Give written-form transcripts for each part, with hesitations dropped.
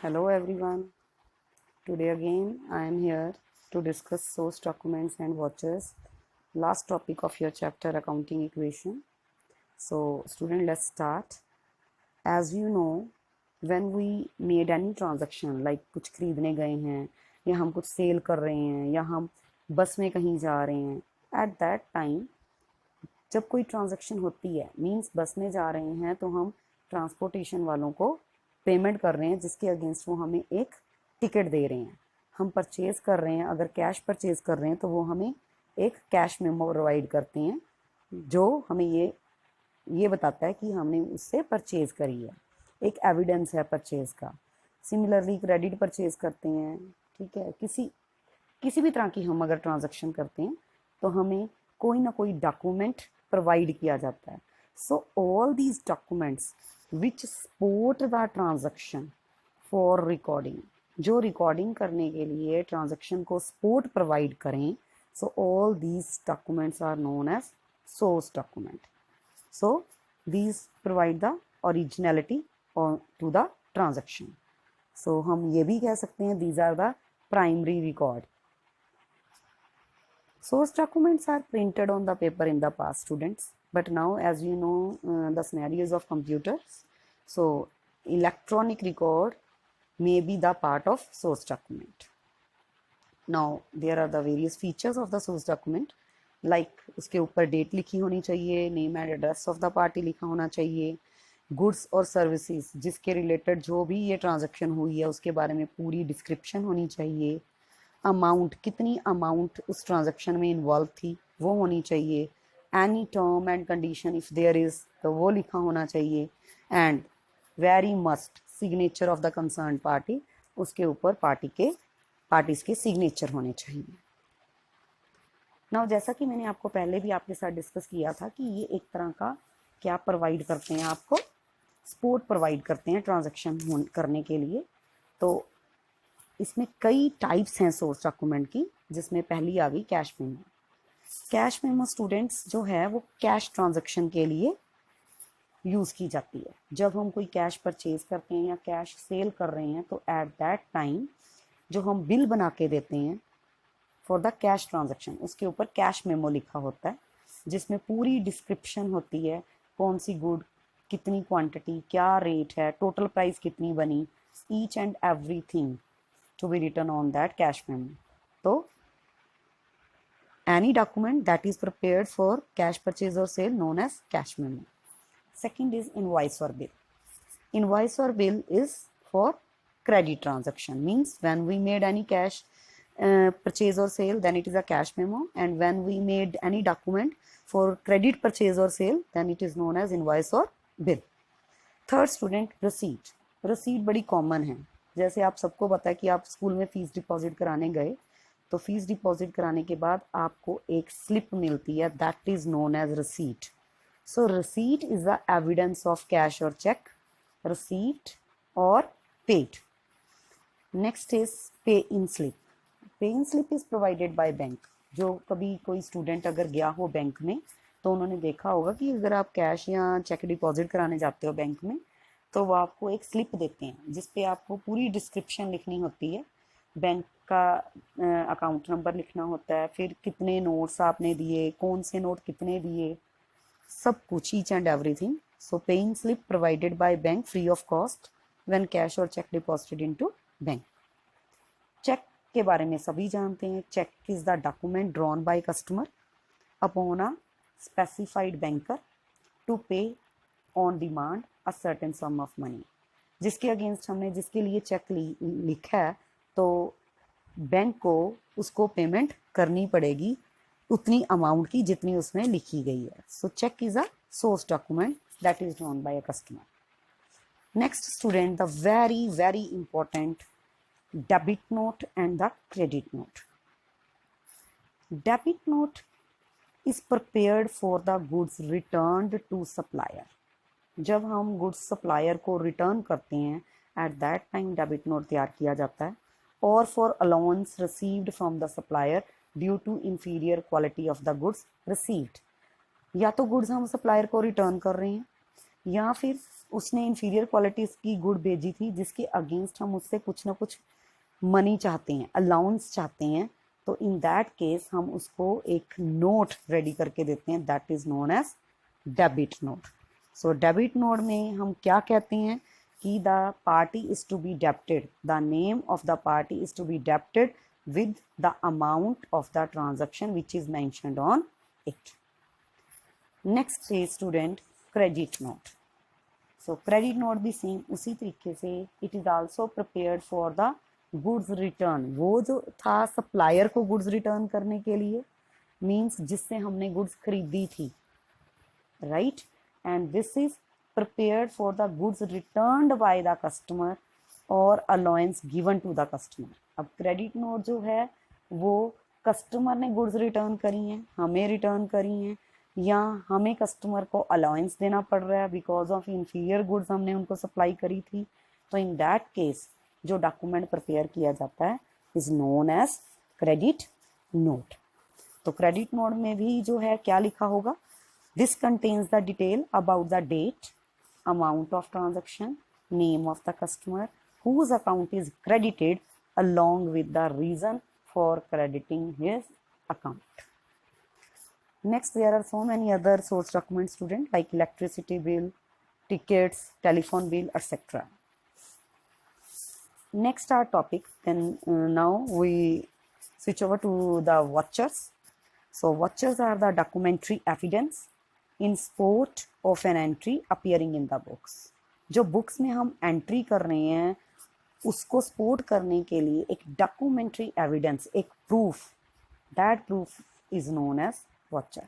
Hello everyone. Today again I am here to discuss source documents and vouchers. Last topic of your chapter accounting equation. So student, let's start. As you know, when we made any transaction like कुछ खरीदने गए हैं या हम कुछ cell कर रहे हैं या हम बस में कहीं जा रहे हैं, at that time जब कोई ट्रांजैक्शन होती है मींस बस में जा रहे हैं तो हम ट्रांसपोर्टेशन वालों को पेमेंट कर रहे हैं जिसके अगेंस्ट वो हमें एक टिकट दे रहे हैं। हम परचेज़ कर रहे हैं, अगर कैश परचेज़ कर रहे हैं तो वो हमें एक कैश मेमो प्रोवाइड करते हैं जो हमें ये बताता है कि हमने उससे परचेज़ करी है, एक एविडेंस है परचेज़ का। सिमिलरली क्रेडिट परचेज़ करते हैं, ठीक है, किसी भी तरह की हम अगर ट्रांजैक्शन करते हैं तो हमें कोई ना कोई डॉक्यूमेंट प्रोवाइड किया जाता है। So all these documents which support the transaction for recording, जो रिकॉर्डिंग करने के लिए ट्रांजैक्शन को सपोर्ट प्रोवाइड करें, so all these documents are known as source document. So these provide the originality to the transaction. So हम ये भी कह सकते हैं these are the primary record. Source documents are printed on the paper in the past, students, but now as you know the scenarios of computers, so electronic record may be the part of source document. Now there are the various features of the source document, like उसके ऊपर date लिखी होनी चाहिए, name and address of the party लिखा होना चाहिए, goods और services जिसके रिलेटेड जो भी ये ट्रांजैक्शन हुई है उसके बारे में पूरी डिस्क्रिप्शन होनी चाहिए, अमाउंट कितनी अमाउंट उस ट्रांजैक्शन में इन्वॉल्व थी वो होनी चाहिए, any term and condition if there is तो वो लिखा होना चाहिए, and very must signature of the concern party, उसके ऊपर पार्टीज के सिग्नेचर होने चाहिए। नाउ जैसा कि मैंने आपको पहले भी आपके साथ डिस्कस किया था कि ये एक तरह का क्या प्रोवाइड करते हैं, आपको सपोर्ट प्रोवाइड करते हैं ट्रांजैक्शन करने के लिए। तो इसमें कई टाइप्स हैं सोर्स डॉक्यूमेंट की, जिसमें पहली आ गई cash memo. Cash memo students जो है वो कैश ट्रांजैक्शन के लिए यूज़ की जाती है। जब हम कोई कैश परचेज करते हैं या कैश सेल कर रहे हैं तो एट दैट टाइम जो हम बिल बना के देते हैं फॉर द कैश ट्रांजैक्शन, उसके ऊपर कैश मेमो लिखा होता है जिसमें पूरी डिस्क्रिप्शन होती है, कौन सी गुड, कितनी क्वांटिटी, क्या रेट है, टोटल प्राइस कितनी बनी, each and everything to be written on that cash memo. So any document that is prepared for cash purchase or sale known as cash memo. Second is invoice or bill. Invoice or bill is for credit transaction, means when we made any cash purchase or sale then it is a cash memo, and when we made any document for credit purchase or sale then it is known as invoice or bill. Third student, receipt. receipt बड़ी common है। जैसे आप सबको पता है कि आप school में फ़ीस डिपॉजिट कराने गए तो फ़ीस डिपॉजिट कराने के बाद आपको एक स्लिप मिलती है, that is known as receipt. So receipt is the evidence of cash और चेक, रिसीट और paid. Next is pay in slip. Pay in slip is provided by bank. जो कभी कोई स्टूडेंट अगर गया हो बैंक में तो उन्होंने देखा होगा कि अगर आप कैश या चेक डिपॉजिट कराने जाते हो बैंक में तो वो आपको एक स्लिप देते हैं जिस पे आपको पूरी डिस्क्रिप्शन लिखनी होती है, बैंक का अकाउंट नंबर लिखना होता है, फिर कितने नोट्स आपने दिए, कौन से नोट कितने दिए, सब कुछ, each and everything. So paying slip provided by bank free of cost when cash और cheque deposited into bank. Cheque के बारे में सभी जानते हैं। Cheque is the document drawn by customer upon a specified banker to pay on demand a certain sum of money. जिसके against हमने जिसके लिए चेक लिखा है तो बैंक को उसको पेमेंट करनी पड़ेगी उतनी अमाउंट की जितनी उसमें लिखी गई है। So check is a source document that is drawn by a customer. Next student, the very very important debit note and the credit note. Debit note is prepared for the goods returned to supplier. जब हम goods supplier को return करते हैं at that time debit note तैयार किया जाता है, और for allowance received from the supplier due to inferior quality of the goods received. या तो गुड्स हम सप्लायर को रिटर्न कर रहे हैं या फिर उसने इन्फीरियर क्वालिटीज़ की गुड भेजी थी जिसके अगेंस्ट हम उससे कुछ ना कुछ मनी चाहते हैं, अलाउंस चाहते हैं, तो इन दैट केस हम उसको एक नोट रेडी करके देते हैं, that is known as debit note. So debit note में हम क्या कहते हैं कि the party is to be debited, the name of the party is to be debited with the amount of the transaction which is mentioned on it. Next is student credit note. So credit note भी same उसी तरीके से it is also prepared for the goods return. वो जो था supplier को goods return करने के लिए, मीन्स जिससे हमने गुड्स खरीदी थी, right, and this is prepared for the goods returned by the customer और allowance given to the customer. अब क्रेडिट नोट जो है वो कस्टमर ने गुड्स रिटर्न करी हैं, हमें रिटर्न करी हैं, या हमें कस्टमर को अलाउंस देना पड़ रहा है बिकॉज ऑफ इंफीरियर गुड्स हमने उनको सप्लाई करी थी, तो इन दैट केस जो डॉक्यूमेंट प्रिपेयर किया जाता है is known as credit note. तो क्रेडिट नोट में भी जो है क्या लिखा होगा, this contains the detail about the date, amount of transaction, name of the customer whose account is credited along with the reason for crediting his account. Next, there are so many other source documents, student, like electricity bill, tickets, telephone bill, etc. Next our topic, then now we switch over to the vouchers. So vouchers are the documentary evidence in support of an entry appearing in the books. जो books में हम entry कर रहे हैं उसको support करने के लिए एक डॉक्यूमेंट्री एविडेंस, एक proof, that proof is known as voucher.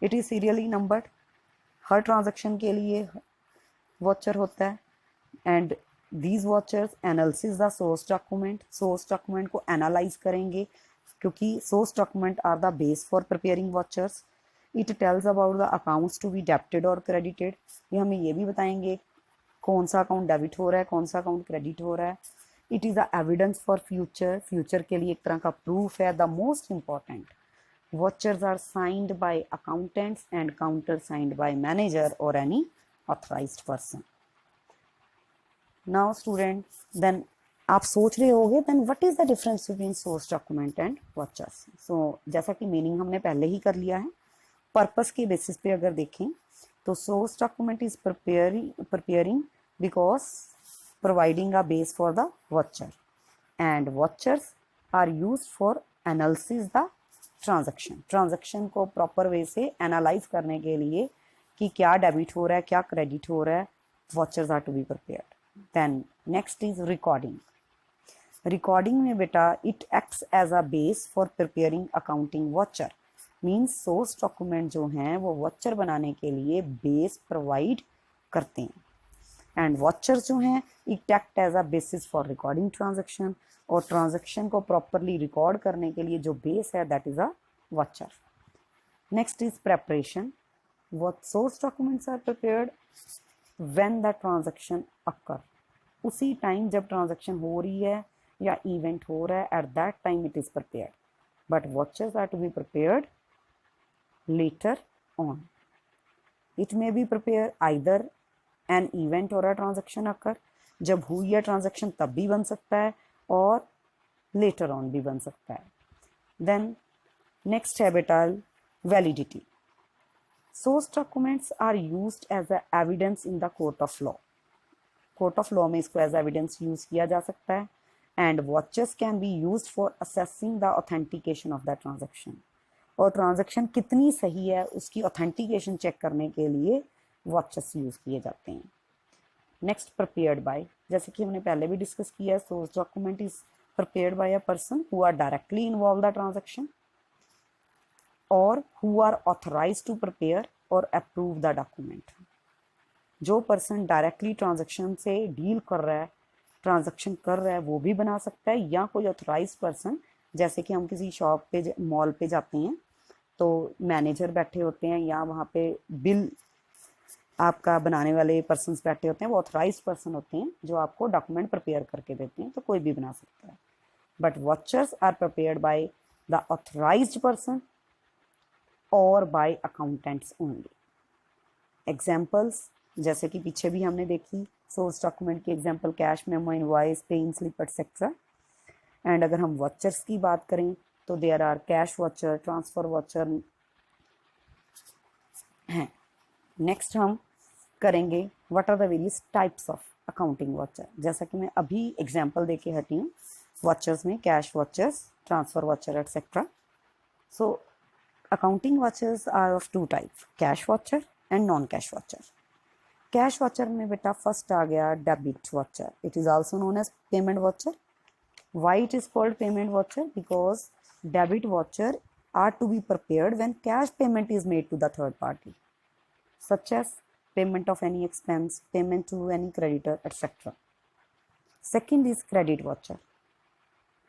It is serially numbered, हर ट्रांजैक्शन के लिए वाचर होता है, and these vouchers analysis the source document, source document को एनालाइज करेंगे क्योंकि source document are the base for preparing vouchers. It tells about the accounts to be debited और credited, ये हमें ये भी बताएंगे कौन सा अकाउंट डेबिट हो रहा है, कौन सा अकाउंट क्रेडिट हो रहा है। It is the evidence for future, future के लिए एक तरह का प्रूफ है। The most important, vouchers are signed by accountants and counter signed by manager और any authorised person. Now student, then आप सोच रहे होगे then what is the difference between source document and vouchers. So जैसा कि meaning हमने पहले ही कर लिया है, पर्पस के बेसिस पे अगर देखें तो source document is preparing because providing a base for the watcher, and watchers are used for analysis the transaction को प्रॉपर वे से एनालाइज करने के लिए कि क्या डेबिट हो रहा है, क्या क्रेडिट हो रहा है, watchers are to be prepared. Then next is recording में बेटा it acts as a base for preparing accounting watcher, means source document जो हैं वो वॉचर बनाने के लिए बेस प्रोवाइड करते हैं, एंड वॉचर्स जो हैं it act as a basis for recording transaction, और ट्रांजैक्शन को प्रॉपरली रिकॉर्ड करने के लिए जो बेस है that is a voucher. Next is preparation, what source documents are prepared when the transaction occur, उसी टाइम जब ट्रांजैक्शन हो रही है या इवेंट हो रहा है, at that time it is prepared, but vouchers are to be prepared later on. It may be prepared either an event or a transaction occur, जब हुई है ट्रांजैक्शन तब भी बन सकता है और later on भी बन सकता है। Then next है बेटा validity. Source documents are used as a evidence in the court of law. Court of law में इसको as evidence use किया जा सकता है, and watchers can be used for assessing the authentication of the transaction. और transaction कितनी सही है उसकी ऑथेंटिकेशन चेक करने के लिए वॉचर्स यूज़ किए जाते हैं। नेक्स्ट प्रिपेयर्ड बाय, जैसे कि हमने पहले भी डिस्कस किया है, source document is prepared by a person who are directly involve the transaction और who are authorised to prepare और अप्रूव द डॉक्यूमेंट। जो पर्सन डायरेक्टली ट्रांजैक्शन से डील कर रहा है, ट्रांजैक्शन कर रहा है, वो भी बना सकता है, या कोई ऑथराइज्ड पर्सन, जैसे कि हम किसी शॉप पे मॉल पे जाते हैं तो मैनेजर बैठे होते हैं या वहाँ पे बिल आपका बनाने वाले पर्सन्स बैठे होते हैं, वो ऑथराइज्ड पर्सन होते हैं जो आपको डॉक्यूमेंट प्रिपेयर करके देते हैं, तो कोई भी बना सकता है। But vouchers are prepared by the authorised person और बाय अकाउंटेंट्स ओनली। एग्जाम्पल्स, जैसे कि पीछे भी हमने देखी सोर्स डॉक्यूमेंट की example cash memo, invoice, paying slip etcetera. And अगर हम वॉचर्स की बात करें तो there are cash voucher, transfer voucher हैं। नेक्स्ट हम करेंगे what are the various types of accounting voucher. जैसा कि मैं अभी एग्जांपल देके हटी हूँ वॉचर्स में, cash vouchers, transfer voucher etcetera. So accounting vouchers are of two type, cash voucher and non cash voucher. Cash voucher में बेटा फर्स्ट आ गया debit voucher, it is also known as payment voucher. Why it is called payment voucher? Because debit voucher are to be prepared when cash payment is made to the third party, such as payment of any expense, payment to any creditor, etc. Second is credit voucher.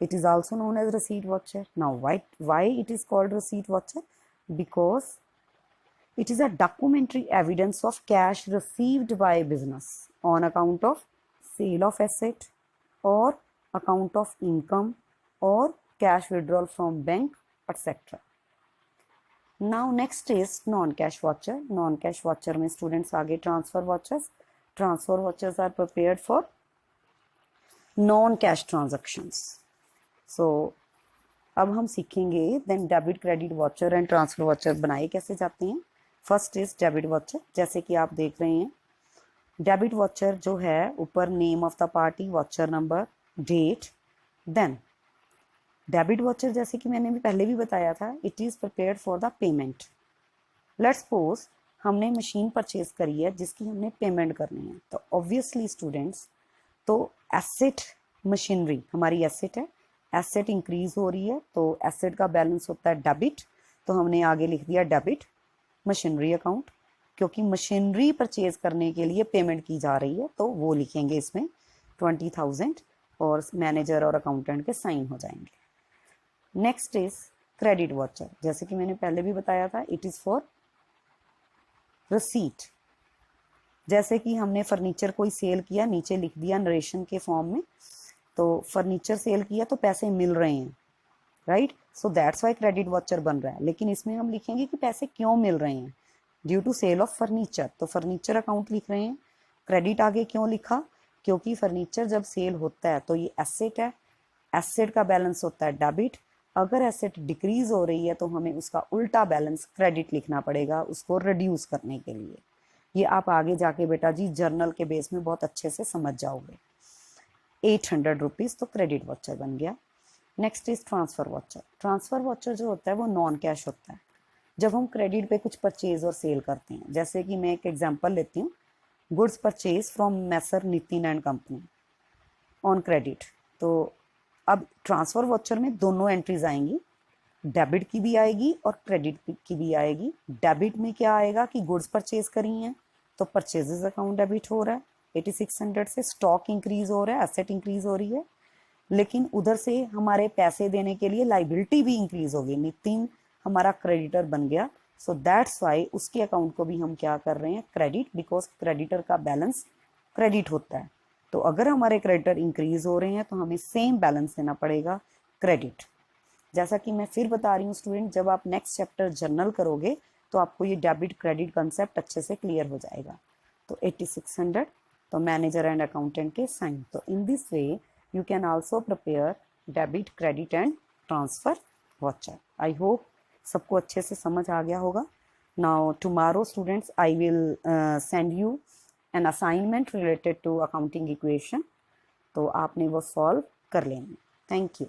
It is also known as receipt voucher. Now, why it is called receipt voucher? Because it is a documentary evidence of cash received by business on account of sale of asset or account of income or cash withdrawal from bank, etc. Now next is non-cash voucher. Non-cash voucher में students आगे transfer vouchers. Transfer vouchers are prepared for non-cash transactions. So अब हम सीखेंगे then debit credit voucher and transfer voucher बनाए कैसे जाते हैं। First is debit voucher, जैसे कि आप देख रहे हैं डेबिट वॉचर जो है ऊपर name of the party, voucher number, date. Then debit voucher जैसे कि मैंने भी पहले भी बताया था, it is prepared for the payment. Let's suppose हमने मशीन परचेज करी है जिसकी हमने पेमेंट करनी है, तो ऑब्वियसली स्टूडेंट्स तो एसेट मशीनरी हमारी एसेट है, एसेट इंक्रीज हो रही है तो एसेट का बैलेंस होता है डेबिट, तो हमने आगे लिख दिया डेबिट मशीनरी अकाउंट। क्योंकि मशीनरी परचेज करने के लिए पेमेंट की जा रही है तो वो लिखेंगे इसमें 20,000 और मैनेजर और अकाउंटेंट के साइन हो जाएंगे। नेक्स्ट इज क्रेडिट वॉचर, जैसे कि मैंने पहले भी बताया था, इट इज़ फॉर रसीट। जैसे कि हमने फर्नीचर कोई सेल किया, नीचे लिख दिया नरेशन के फॉर्म में, तो फर्नीचर सेल किया तो पैसे मिल रहे हैं, right, so that's why credit watcher बन रहा है। लेकिन इसमें हम लिखेंगे कि पैसे क्यों मिल रहे हैं, due to sale of furniture, तो फर्नीचर अकाउंट लिख रहे हैं। क्रेडिट आगे क्यों लिखा, क्योंकि फर्नीचर जब सेल होता है तो ये एसेट है, एसेट का बैलेंस होता है डेबिट। अगर एसेट डिक्रीज हो रही है तो हमें उसका उल्टा बैलेंस क्रेडिट लिखना पड़ेगा उसको रिड्यूस करने के लिए। ये आप आगे जाके बेटा जी जर्नल के बेस में बहुत अच्छे से समझ जाओगे। 800 रुपीज़ तो क्रेडिट वॉचर बन गया। Next is transfer watcher. Transfer watcher जो होता है वो नॉन कैश होता है। जब हम क्रेडिट पे कुछ परचेज और सेल करते हैं, जैसे कि मैं एक एग्जांपल लेती हूँ, goods purchase from masher Nitin and company on credit, तो अब ट्रांसफ़र वॉचर में दोनों एंट्रीज आएंगी, डेबिट की भी आएगी और क्रेडिट की भी आएगी। डेबिट में क्या आएगा कि गुड्स परचेज करी हैं तो परचेजेस अकाउंट डेबिट हो रहा है 8600 से, स्टॉक इंक्रीज हो रहा है, एसेट इंक्रीज हो रही है, लेकिन उधर से हमारे पैसे देने के लिए लाइबिलिटी भी इंक्रीज हो गई, नितिन हमारा क्रेडिटर बन गया। सो दैट्स वाई उसके अकाउंट को भी हम क्या कर रहे हैं, क्रेडिट, बिकॉज क्रेडिटर का बैलेंस क्रेडिट होता है। तो अगर हमारे क्रेडिटर इंक्रीज हो रहे हैं तो हमें सेम बैलेंस देना पड़ेगा क्रेडिट। जैसा कि मैं फिर बता रही हूँ स्टूडेंट, जब आप नेक्स्ट चैप्टर जर्नल करोगे तो आपको ये डेबिट क्रेडिट कंसेप्ट अच्छे से क्लियर हो जाएगा। तो 8600 तो मैनेजर एंड अकाउंटेंट के साइन। तो in this way you can also prepare debit, credit and transfer voucher. I hope सबको अच्छे से समझ आ गया होगा। Now tomorrow students I will send you an assignment related to accounting equation, तो आपने वो सॉल्व कर लेना। Thank you.